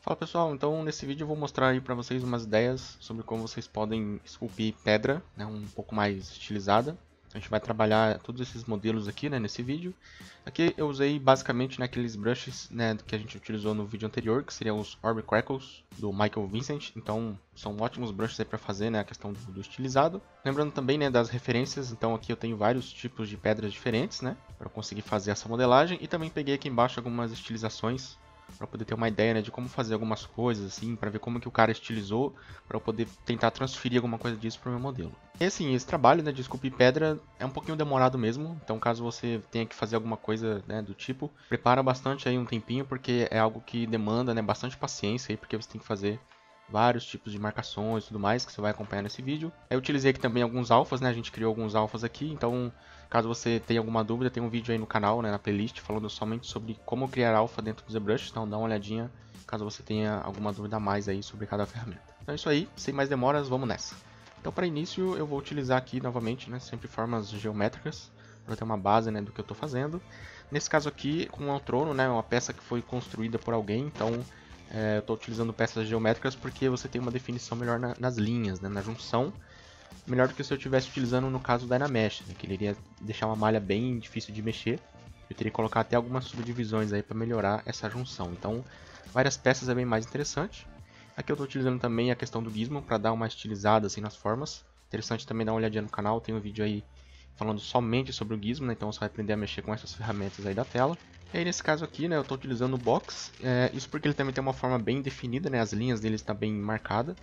Fala pessoal, então nesse vídeo eu vou mostrar aí para vocês umas ideias sobre como vocês podem esculpir pedra, né, um pouco mais estilizada. A gente vai trabalhar todos esses modelos aqui, né, nesse vídeo. Aqui eu usei basicamente naqueles brushes, né, que a gente utilizou no vídeo anterior, que seriam os Orb Crackles do Michael Vincent. Então são ótimos brushes aí para fazer, né, a questão do estilizado. Lembrando também, né, das referências, então aqui eu tenho vários tipos de pedras diferentes, né, para conseguir fazer essa modelagem. E também peguei aqui embaixo algumas estilizações para poder ter uma ideia, né, de como fazer algumas coisas, assim, para ver como que o cara estilizou, para eu poder tentar transferir alguma coisa disso para o meu modelo. E assim, esse trabalho, né, de esculpir pedra é um pouquinho demorado mesmo, então caso você tenha que fazer alguma coisa, né, do tipo, prepara bastante aí um tempinho, porque é algo que demanda, né, bastante paciência aí, porque você tem que fazer vários tipos de marcações e tudo mais que você vai acompanhar nesse vídeo. Eu utilizei aqui também alguns alfas, né, a gente criou alguns alfas aqui, então caso você tenha alguma dúvida, tem um vídeo aí no canal, né, na playlist, falando somente sobre como criar alfa dentro do ZBrush, então dá uma olhadinha caso você tenha alguma dúvida a mais aí sobre cada ferramenta. Então é isso aí, sem mais demoras, vamos nessa. Então para início eu vou utilizar aqui novamente, né, sempre formas geométricas, para ter uma base, né, do que eu estou fazendo. Nesse caso aqui, com o trono, né, uma peça que foi construída por alguém, então eu estou utilizando peças geométricas porque você tem uma definição melhor nas linhas, né, na junção. Melhor do que se eu estivesse utilizando no caso da Dynamesh, né, que ele iria deixar uma malha bem difícil de mexer. Eu teria que colocar até algumas subdivisões aí para melhorar essa junção. Então, várias peças é bem mais interessante. Aqui eu estou utilizando também a questão do gizmo para dar uma estilizada assim nas formas. Interessante também dar uma olhadinha no canal, tem um vídeo aí falando somente sobre o gizmo, né, então você vai aprender a mexer com essas ferramentas aí da tela. E aí nesse caso aqui, né, eu estou utilizando o box, isso porque ele também tem uma forma bem definida, né, as linhas dele estão bem marcadas.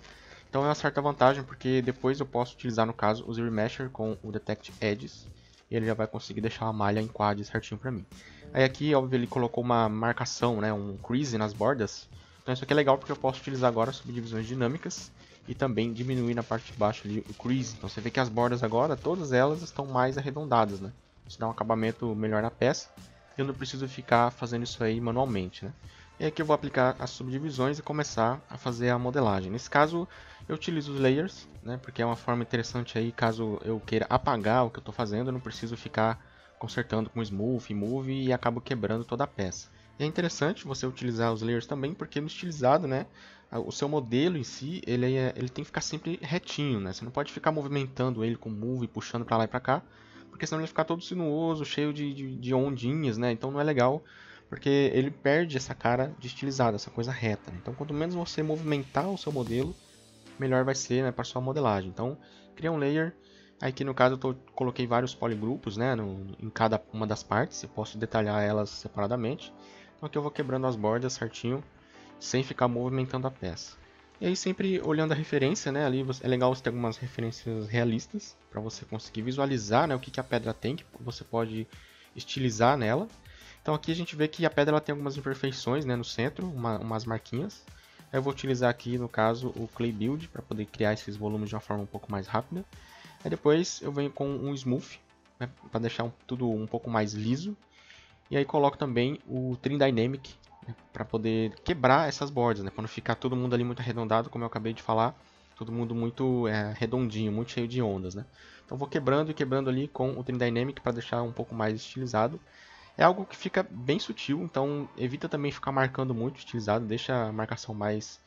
Então é uma certa vantagem, porque depois eu posso utilizar, no caso, o Remesher com o Detect Edges. E ele já vai conseguir deixar a malha em quad certinho para mim. Aí aqui, óbvio, ele colocou uma marcação, né, um crease nas bordas. Então isso aqui é legal porque eu posso utilizar agora subdivisões dinâmicas. E também diminuir na parte de baixo ali o crease. Então você vê que as bordas agora, todas elas estão mais arredondadas, né? Isso dá um acabamento melhor na peça. E eu não preciso ficar fazendo isso aí manualmente, né? E aqui eu vou aplicar as subdivisões e começar a fazer a modelagem. Nesse caso, eu utilizo os layers, né, porque é uma forma interessante aí, caso eu queira apagar o que eu estou fazendo, eu não preciso ficar consertando com smooth, move e acabo quebrando toda a peça. E é interessante você utilizar os layers também, porque no estilizado, né, o seu modelo em si, ele tem que ficar sempre retinho, né? Você não pode ficar movimentando ele com move, puxando para lá e para cá, porque senão ele vai ficar todo sinuoso, cheio de ondinhas, né? Então não é legal, porque ele perde essa cara de estilizado, essa coisa reta, né? Então quanto menos você movimentar o seu modelo, melhor vai ser, né, para sua modelagem. Então cria um layer, aqui no caso eu coloquei vários poligrupos, né, em cada uma das partes, eu posso detalhar elas separadamente. Então aqui eu vou quebrando as bordas certinho, sem ficar movimentando a peça. E aí sempre olhando a referência, né, ali é legal você ter algumas referências realistas, para você conseguir visualizar, né, o que a pedra tem, que você pode estilizar nela. Então aqui a gente vê que a pedra ela tem algumas imperfeições, né, no centro, umas marquinhas. Eu vou utilizar aqui, no caso, o Clay Build para poder criar esses volumes de uma forma um pouco mais rápida. Aí depois eu venho com um Smooth, né, para deixar tudo um pouco mais liso. E aí coloco também o Trim Dynamic, né, para poder quebrar essas bordas, né, para não ficar todo mundo ali muito arredondado, como eu acabei de falar. Todo mundo muito redondinho, muito cheio de ondas, né? Então vou quebrando e quebrando ali com o Trim Dynamic para deixar um pouco mais estilizado. É algo que fica bem sutil, então evita também ficar marcando muito estilizado, deixa a marcação mais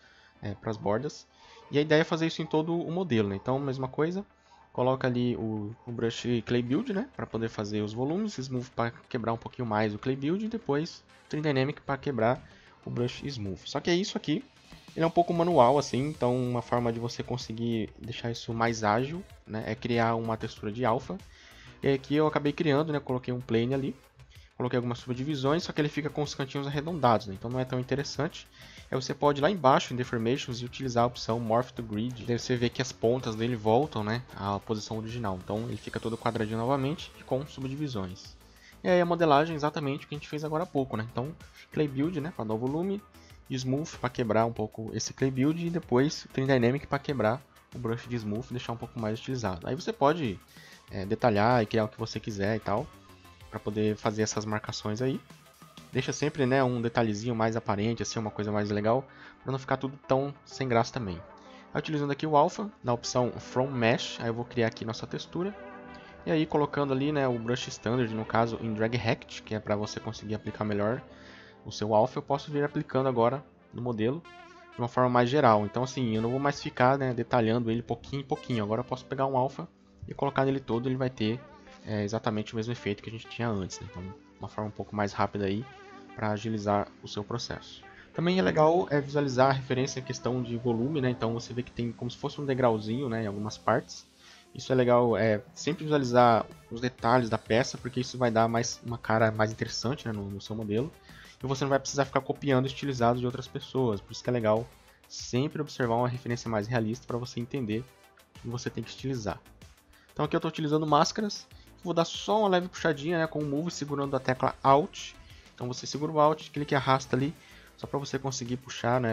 para as bordas. E a ideia é fazer isso em todo o modelo, né? Então, mesma coisa, coloca ali o brush Clay Build, né? Para poder fazer os volumes, Smooth para quebrar um pouquinho mais o Clay Build e depois Trim Dynamic para quebrar o brush Smooth. Só que é isso aqui, ele é um pouco manual assim, então uma forma de você conseguir deixar isso mais ágil, né? É criar uma textura de alpha. E aqui eu acabei criando, né? Coloquei um plane ali. Coloquei algumas subdivisões, só que ele fica com os cantinhos arredondados, né? Então não é tão interessante. Aí você pode ir lá embaixo em Deformations e utilizar a opção Morph to Grid. Daí você vê que as pontas dele voltam, né, à posição original. Então ele fica todo quadradinho novamente e com subdivisões. E aí a modelagem é exatamente o que a gente fez agora há pouco, né? Então Clay Build, né, para dar o volume, e Smooth para quebrar um pouco esse Clay Build e depois Trim Dynamic para quebrar o brush de Smooth e deixar um pouco mais utilizado. Aí você pode detalhar e criar o que você quiser e tal, para poder fazer essas marcações aí. Deixa sempre, né, um detalhezinho mais aparente, assim, uma coisa mais legal, para não ficar tudo tão sem graça também. Aí, utilizando aqui o Alpha, na opção From Mesh, aí eu vou criar aqui nossa textura. E aí colocando ali, né, o brush standard, no caso em drag rect, que é para você conseguir aplicar melhor o seu alpha, eu posso vir aplicando agora no modelo de uma forma mais geral. Então assim, eu não vou mais ficar, né, detalhando ele pouquinho em pouquinho. Agora eu posso pegar um alpha e colocar nele todo, ele vai ter exatamente o mesmo efeito que a gente tinha antes, né? Então uma forma um pouco mais rápida aí para agilizar o seu processo. Também é legal visualizar a referência em questão de volume, né? Então você vê que tem como se fosse um degrauzinho, né, em algumas partes. Isso é legal, sempre visualizar os detalhes da peça, porque isso vai dar uma cara mais interessante, né, no seu modelo. E você não vai precisar ficar copiando estilizados de outras pessoas. Por isso que é legal sempre observar uma referência mais realista para você entender o que você tem que estilizar. Então aqui eu estou utilizando máscaras. Vou dar só uma leve puxadinha, né, com o Move segurando a tecla Alt. Então você segura o Alt, clica e arrasta ali, só para você conseguir puxar, né,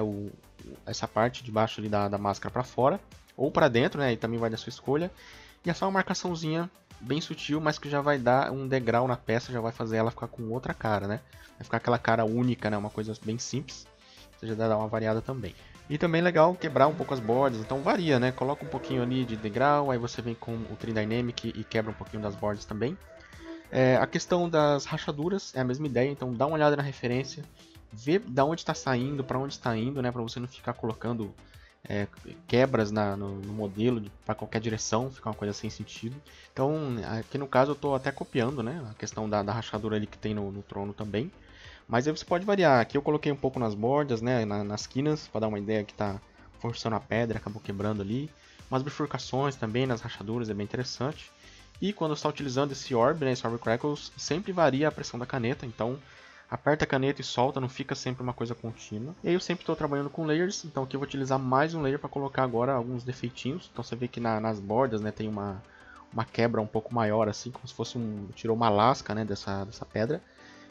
essa parte de baixo ali da máscara para fora. Ou para dentro, né, e também vai da sua escolha. E é só uma marcaçãozinha bem sutil, mas que já vai dar um degrau na peça, já vai fazer ela ficar com outra cara, né? Vai ficar aquela cara única, né? Uma coisa bem simples. Você já dá uma variada também. E também é legal quebrar um pouco as bordas, então varia, né? Coloca um pouquinho ali de degrau, aí você vem com o Trim Dynamic e quebra um pouquinho das bordas também. A questão das rachaduras é a mesma ideia, então dá uma olhada na referência, vê da onde está saindo, para onde está indo, né? Para você não ficar colocando quebras no modelo para qualquer direção, fica uma coisa sem sentido. Então, aqui no caso eu estou até copiando, né, a questão da rachadura ali que tem no trono também. Mas aí você pode variar. Aqui eu coloquei um pouco nas bordas, né, nas quinas, para dar uma ideia que está forçando a pedra, acabou quebrando ali. Umas bifurcações também nas rachaduras, é bem interessante. E quando você está utilizando esse orb, né, esse orb crackles, sempre varia a pressão da caneta, então aperta a caneta e solta, não fica sempre uma coisa contínua. E aí eu sempre estou trabalhando com layers, então aqui eu vou utilizar mais um layer para colocar agora alguns defeitinhos. Então você vê que nas bordas, né, tem uma quebra um pouco maior, assim, como se fosse tirou uma lasca, né, dessa pedra.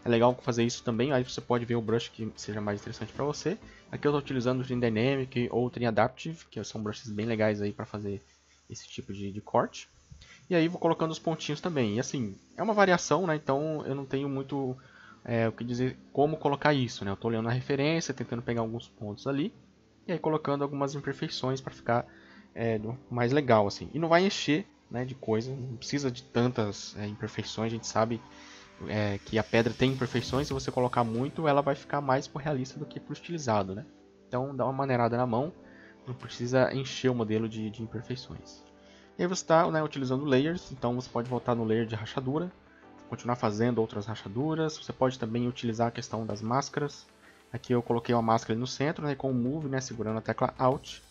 É legal fazer isso também, aí você pode ver o brush que seja mais interessante para você. Aqui eu estou utilizando o Trim Dynamic ou o Trim Adaptive, que são brushes bem legais aí para fazer esse tipo de corte. E aí vou colocando os pontinhos também. E assim, é uma variação, né, então eu não tenho muito o que dizer como colocar isso, né? Eu estou olhando a referência, tentando pegar alguns pontos ali e aí colocando algumas imperfeições para ficar mais legal assim. E não vai encher, né, de coisa, não precisa de tantas imperfeições. A gente sabe que a pedra tem imperfeições. Se você colocar muito, ela vai ficar mais pro realista do que pro estilizado, né? Então dá uma maneirada na mão, não precisa encher o modelo de imperfeições. E aí você está, né, utilizando layers, então você pode voltar no layer de rachadura, continuar fazendo outras rachaduras. Você pode também utilizar a questão das máscaras. Aqui eu coloquei uma máscara ali no centro, né, com o Move, né, segurando a tecla Alt.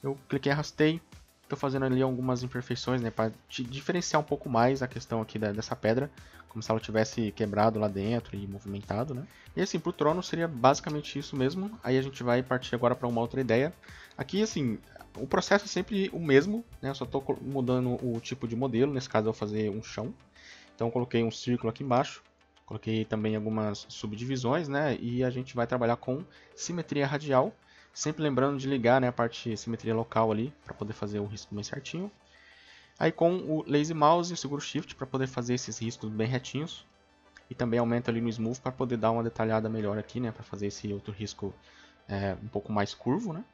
Eu cliquei e arrastei. Estou fazendo ali algumas imperfeições, né, para diferenciar um pouco mais a questão aqui dessa pedra, como se ela tivesse quebrado lá dentro e movimentado, né. E assim, para o trono seria basicamente isso mesmo. Aí a gente vai partir agora para uma outra ideia. Aqui, assim, o processo é sempre o mesmo, né, eu só estou mudando o tipo de modelo. Nesse caso eu vou fazer um chão. Então coloquei um círculo aqui embaixo, coloquei também algumas subdivisões, né? E a gente vai trabalhar com simetria radial, sempre lembrando de ligar, né, a parte de simetria local ali, para poder fazer o risco bem certinho. Aí com o Lazy Mouse eu seguro Shift para poder fazer esses riscos bem retinhos. E também aumento ali no Smooth para poder dar uma detalhada melhor aqui, né, para fazer esse outro risco um pouco mais curvo, né?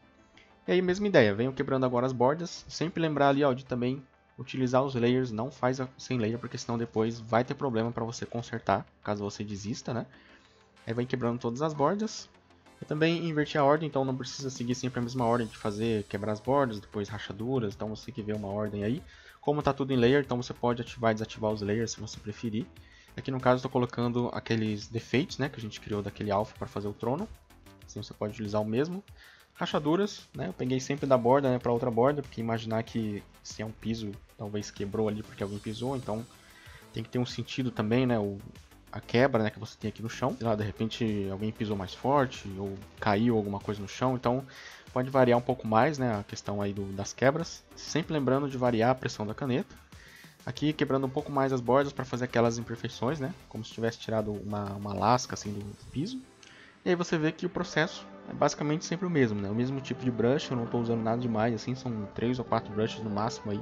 E aí mesma ideia, venho quebrando agora as bordas, sempre lembrar ali, ó, de também utilizar os layers, não faz sem layer, porque senão depois vai ter problema para você consertar, caso você desista, né? Aí vai quebrando todas as bordas. Eu também inverti a ordem, então não precisa seguir sempre a mesma ordem de fazer quebrar as bordas, depois rachaduras, então você que vê uma ordem aí. Como está tudo em layer, então você pode ativar e desativar os layers se você preferir. Aqui no caso estou colocando aqueles defeitos, né, que a gente criou daquele alpha para fazer o trono. Assim você pode utilizar o mesmo. Rachaduras, né? Eu peguei sempre da borda, né, para outra borda, porque imaginar que se é um piso, talvez quebrou ali porque alguém pisou, então tem que ter um sentido também, né, a quebra, né, que você tem aqui no chão. Sei lá, de repente alguém pisou mais forte ou caiu alguma coisa no chão, então pode variar um pouco mais, né, a questão aí das quebras. Sempre lembrando de variar a pressão da caneta. Aqui quebrando um pouco mais as bordas para fazer aquelas imperfeições, né, como se tivesse tirado uma lasca assim do piso. E aí você vê que o processo é basicamente sempre o mesmo, né? O mesmo tipo de brush, eu não estou usando nada demais, assim, são 3 ou 4 brushes no máximo aí,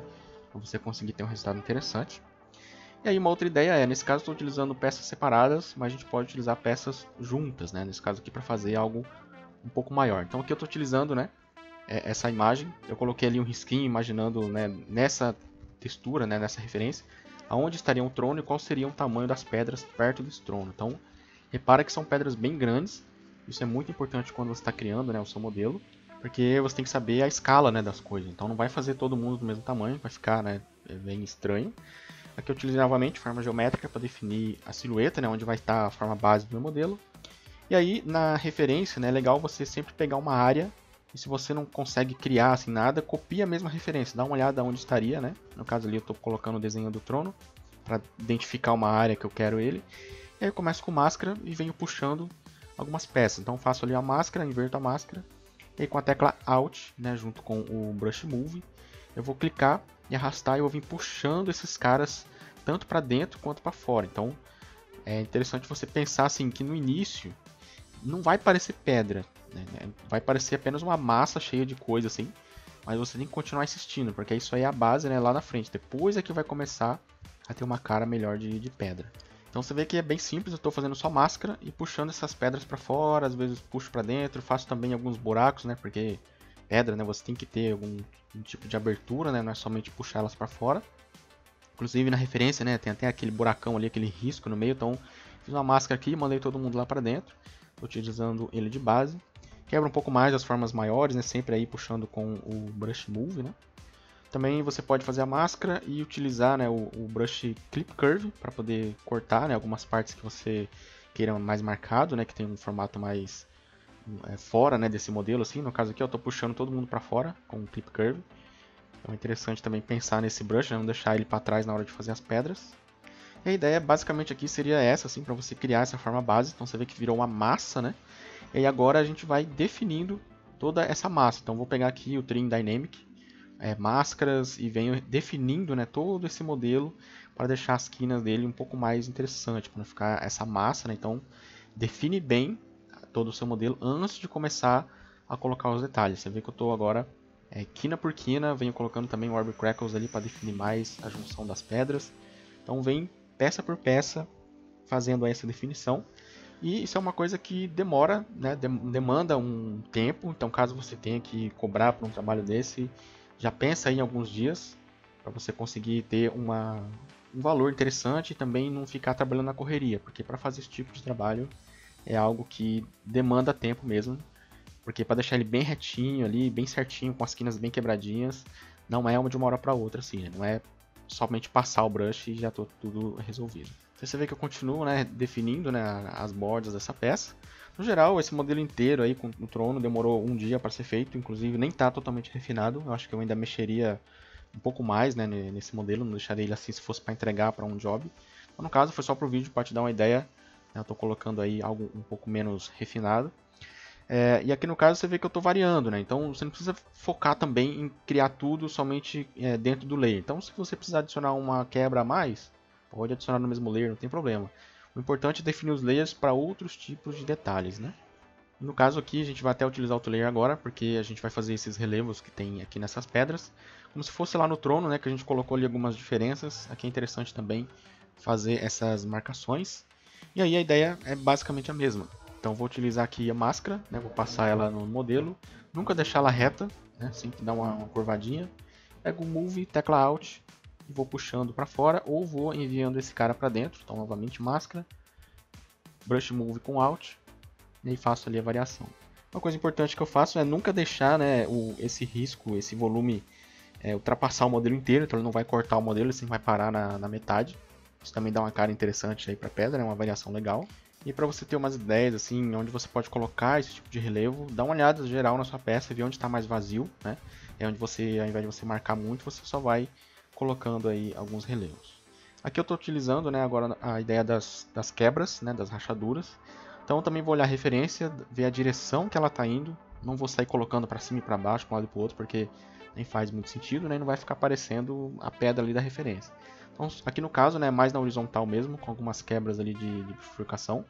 para você conseguir ter um resultado interessante. E aí uma outra ideia nesse caso estou utilizando peças separadas, mas a gente pode utilizar peças juntas, né? Nesse caso aqui para fazer algo um pouco maior. Então aqui eu estou utilizando, né, essa imagem, eu coloquei ali um risquinho imaginando, né, nessa textura, né, nessa referência, aonde estaria o trono e qual seria o tamanho das pedras perto desse trono. Então, repara que são pedras bem grandes. Isso é muito importante quando você está criando, né, o seu modelo, porque você tem que saber a escala, né, das coisas. Então, não vai fazer todo mundo do mesmo tamanho, vai ficar, né, bem estranho. Aqui eu utilizei novamente forma geométrica para definir a silhueta, né, onde vai estar a forma base do meu modelo. E aí, na referência, né, é legal você sempre pegar uma área, e se você não consegue criar assim nada, copia a mesma referência, dá uma olhada onde estaria, né? No caso ali eu estou colocando o desenho do trono, para identificar uma área que eu quero ele. E aí eu começo com máscara e venho puxando algumas peças. Então eu faço ali a máscara, inverto a máscara, e aí com a tecla Alt, né, junto com o Brush Move, eu vou clicar e arrastar e eu vou vir puxando esses caras tanto para dentro quanto para fora. Então é interessante você pensar assim que no início não vai parecer pedra, né? Vai parecer apenas uma massa cheia de coisa assim, mas você tem que continuar insistindo, porque isso aí é a base, né, lá na frente. Depois é que vai começar a ter uma cara melhor de pedra. Então você vê que é bem simples, eu estou fazendo só máscara e puxando essas pedras para fora, às vezes puxo para dentro, faço também alguns buracos, né, porque pedra, né, você tem que ter algum tipo de abertura, né, não é somente puxar elas para fora. Inclusive na referência, né, tem até aquele buracão ali, aquele risco no meio, então fiz uma máscara aqui e mandei todo mundo lá para dentro, utilizando ele de base. Quebra um pouco mais as formas maiores, né, sempre aí puxando com o Brush Move, né. Também você pode fazer a máscara e utilizar, né, o Brush Clip Curve para poder cortar, né, algumas partes que você queira mais marcado, né, que tem um formato mais fora, né, desse modelo. Assim. No caso aqui eu estou puxando todo mundo para fora com o Clip Curve. Então é interessante também pensar nesse brush, né, não deixar ele para trás na hora de fazer as pedras. E a ideia basicamente aqui seria essa, assim, para você criar essa forma base. Então você vê que virou uma massa, né? E aí agora a gente vai definindo toda essa massa. Então vou pegar aqui o Trim Dynamic, máscaras, e venho definindo, né, todo esse modelo para deixar as quinas dele um pouco mais interessante, para não ficar essa massa, né? Então define bem todo o seu modelo antes de começar a colocar os detalhes. Você vê que eu estou agora quina por quina, venho colocando também o Orb Crackles ali para definir mais a junção das pedras. Então vem peça por peça fazendo essa definição. E isso é uma coisa que demora, né, demanda um tempo. Então caso você tenha que cobrar por um trabalho desse, já pensa aí em alguns dias para você conseguir ter um valor interessante e também não ficar trabalhando na correria, porque para fazer esse tipo de trabalho é algo que demanda tempo mesmo, porque para deixar ele bem retinho ali, bem certinho, com as quinas bem quebradinhas, não é de uma hora para outra assim, né? Não é somente passar o brush e já tô tudo resolvido. Você vê que eu continuo, né, definindo, né, as bordas dessa peça. No geral, esse modelo inteiro aí com o trono demorou um dia para ser feito, inclusive nem está totalmente refinado. Eu acho que eu ainda mexeria um pouco mais, né, nesse modelo, não deixaria ele assim se fosse para entregar para um job. Então, no caso, foi só para o vídeo para te dar uma ideia. Né, eu estou colocando aí algo um pouco menos refinado. E aqui no caso você vê que eu estou variando, né? Então você não precisa focar também em criar tudo somente dentro do layer. Então se você precisar adicionar uma quebra a mais, pode adicionar no mesmo layer, não tem problema. O importante é definir os layers para outros tipos de detalhes, né? No caso aqui a gente vai até utilizar outro layer agora, porque a gente vai fazer esses relevos que tem aqui nessas pedras. Como se fosse lá no trono, né? Que a gente colocou ali algumas diferenças. Aqui é interessante também fazer essas marcações. E aí a ideia é basicamente a mesma. Então vou utilizar aqui a máscara, né, vou passar ela no modelo, nunca deixar ela reta, né, sempre dar uma curvadinha. Pego o Move, tecla Alt e vou puxando para fora ou vou enviando esse cara para dentro. Então novamente máscara, Brush Move com Alt e aí faço ali a variação. Uma coisa importante que eu faço é nunca deixar, né, esse risco, esse volume ultrapassar o modelo inteiro, então ele não vai cortar o modelo, ele sempre vai parar na metade. Isso também dá uma cara interessante aí para a pedra, é uma variação legal. E para você ter umas ideias assim, onde você pode colocar esse tipo de relevo, dá uma olhada geral na sua peça, ver onde está mais vazio, né? É onde você, ao invés de você marcar muito, você só vai colocando aí alguns relevos. Aqui eu estou utilizando, né, agora a ideia das quebras, né, das rachaduras. Então eu também vou olhar a referência, ver a direção que ela está indo. Não vou sair colocando para cima e para baixo, para um lado e para o outro, porque nem faz muito sentido, né? E não vai ficar aparecendo a pedra ali da referência. Então aqui no caso, né, mais na horizontal mesmo, com algumas quebras ali de bifurcação.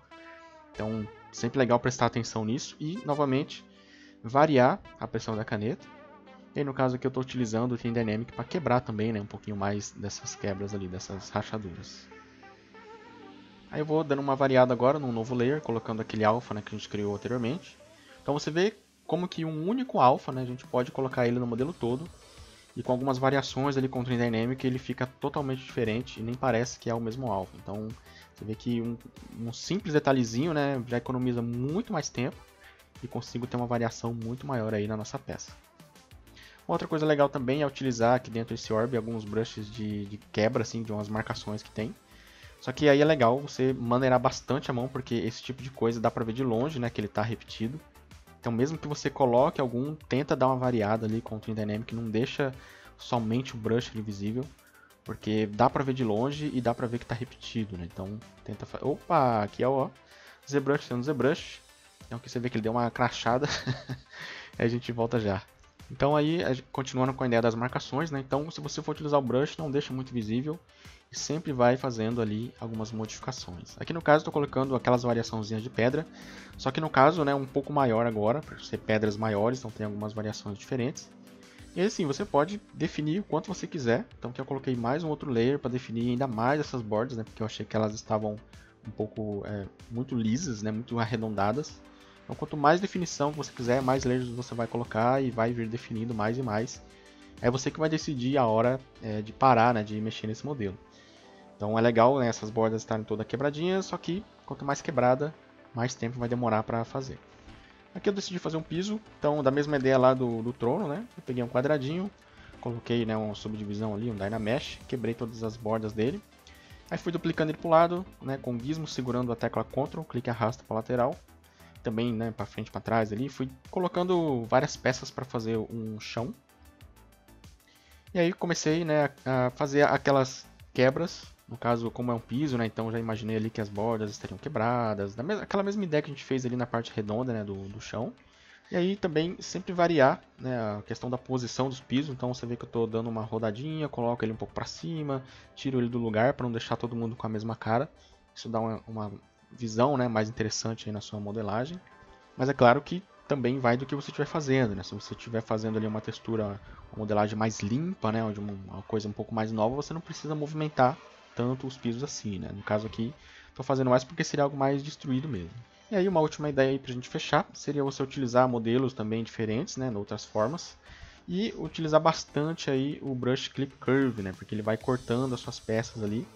Então, sempre legal prestar atenção nisso e, novamente, variar a pressão da caneta. E aí, no caso aqui eu estou utilizando o Thin Dynamic para quebrar também, né, um pouquinho mais dessas quebras ali, dessas rachaduras. Aí eu vou dando uma variada agora num novo layer, colocando aquele alpha, né, que a gente criou anteriormente. Então você vê como que um único alpha, né, a gente pode colocar ele no modelo todo e com algumas variações ali com o Trim Dynamic ele fica totalmente diferente e nem parece que é o mesmo alvo. Então você vê que um simples detalhezinho, né, já economiza muito mais tempo e consigo ter uma variação muito maior aí na nossa peça. Outra coisa legal também é utilizar aqui dentro desse orb alguns brushes de quebra, assim, de umas marcações que tem. Só que aí é legal você maneirar bastante a mão, porque esse tipo de coisa dá pra ver de longe, né, que ele tá repetido. Então mesmo que você coloque algum, tenta dar uma variada ali com o Trim Dynamic, não deixa somente o brush ali visível, porque dá pra ver de longe e dá pra ver que tá repetido, né? Então tenta fazer... Opa, aqui é o ZBrush, tem um ZBrush. Então aqui você vê que ele deu uma crachada, aí a gente volta já. Então aí, continuando com a ideia das marcações, né? Então se você for utilizar o brush, não deixa muito visível e sempre vai fazendo ali algumas modificações. Aqui no caso estou colocando aquelas variaçõezinhas de pedra, só que no caso, né, um pouco maior agora, para ser pedras maiores, então tem algumas variações diferentes. E assim, você pode definir o quanto você quiser. Então aqui eu coloquei mais um outro layer para definir ainda mais essas bordas, né, porque eu achei que elas estavam um pouco muito lisas, né, muito arredondadas. Então quanto mais definição que você quiser, mais layers você vai colocar e vai vir definindo mais e mais. É você que vai decidir a hora de parar, né, de mexer nesse modelo. Então é legal, né, essas bordas estarem todas quebradinhas, só que quanto mais quebrada, mais tempo vai demorar para fazer. Aqui eu decidi fazer um piso, então da mesma ideia lá do trono, né, eu peguei um quadradinho, coloquei, né, uma subdivisão ali, um Dynamesh, quebrei todas as bordas dele. Aí fui duplicando ele para o lado, né, com o gizmo segurando a tecla Ctrl, clique e arrasta para a lateral. Também, né, para frente e para trás ali, fui colocando várias peças para fazer um chão. E aí comecei, né, a fazer aquelas quebras, no caso como é um piso, né, então já imaginei ali que as bordas estariam quebradas, aquela mesma ideia que a gente fez ali na parte redonda, né, do chão. E aí também sempre variar, né, a questão da posição dos pisos, então você vê que eu estou dando uma rodadinha, coloco ele um pouco para cima, tiro ele do lugar para não deixar todo mundo com a mesma cara. Isso dá uma visão, né, mais interessante aí na sua modelagem. Mas é claro que também vai do que você estiver fazendo, né? Se você estiver fazendo ali uma textura, uma modelagem mais limpa, né, onde uma coisa um pouco mais nova, você não precisa movimentar tanto os pisos assim, né? No caso aqui, estou fazendo mais porque seria algo mais destruído mesmo. E aí uma última ideia aí para a gente fechar seria você utilizar modelos também diferentes, né, em outras formas, e utilizar bastante aí o Brush Clip Curve, né, porque ele vai cortando as suas peças ali.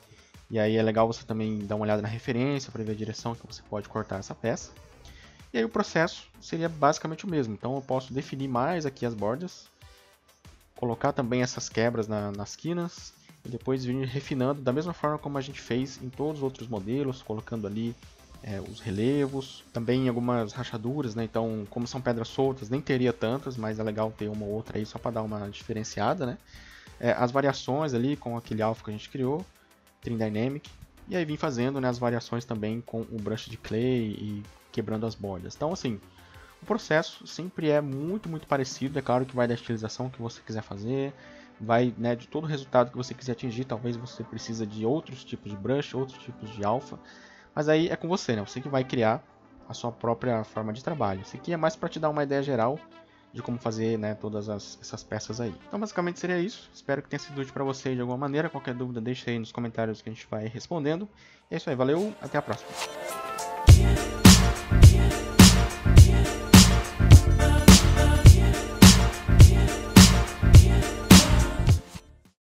E aí é legal você também dar uma olhada na referência para ver a direção que você pode cortar essa peça. E aí o processo seria basicamente o mesmo. Então eu posso definir mais aqui as bordas, colocar também essas quebras nas quinas e depois vir refinando da mesma forma como a gente fez em todos os outros modelos, colocando ali os relevos, também algumas rachaduras, né? Então como são pedras soltas nem teria tantas, mas é legal ter uma ou outra aí só para dar uma diferenciada, né? As variações ali com aquele alpha que a gente criou, Trim Dynamic, e aí vim fazendo, né, as variações também com o brush de clay e quebrando as bordas. Então assim, o processo sempre é muito parecido, é claro que vai da estilização que você quiser fazer, vai, né, de todo o resultado que você quiser atingir, talvez você precisa de outros tipos de brush, outros tipos de alpha, mas aí é com você, né, você que vai criar a sua própria forma de trabalho. Isso aqui é mais para te dar uma ideia geral de como fazer, né, todas essas peças aí. Então basicamente seria isso, espero que tenha sido útil para você de alguma maneira, qualquer dúvida deixe aí nos comentários que a gente vai respondendo. É isso aí, valeu, até a próxima.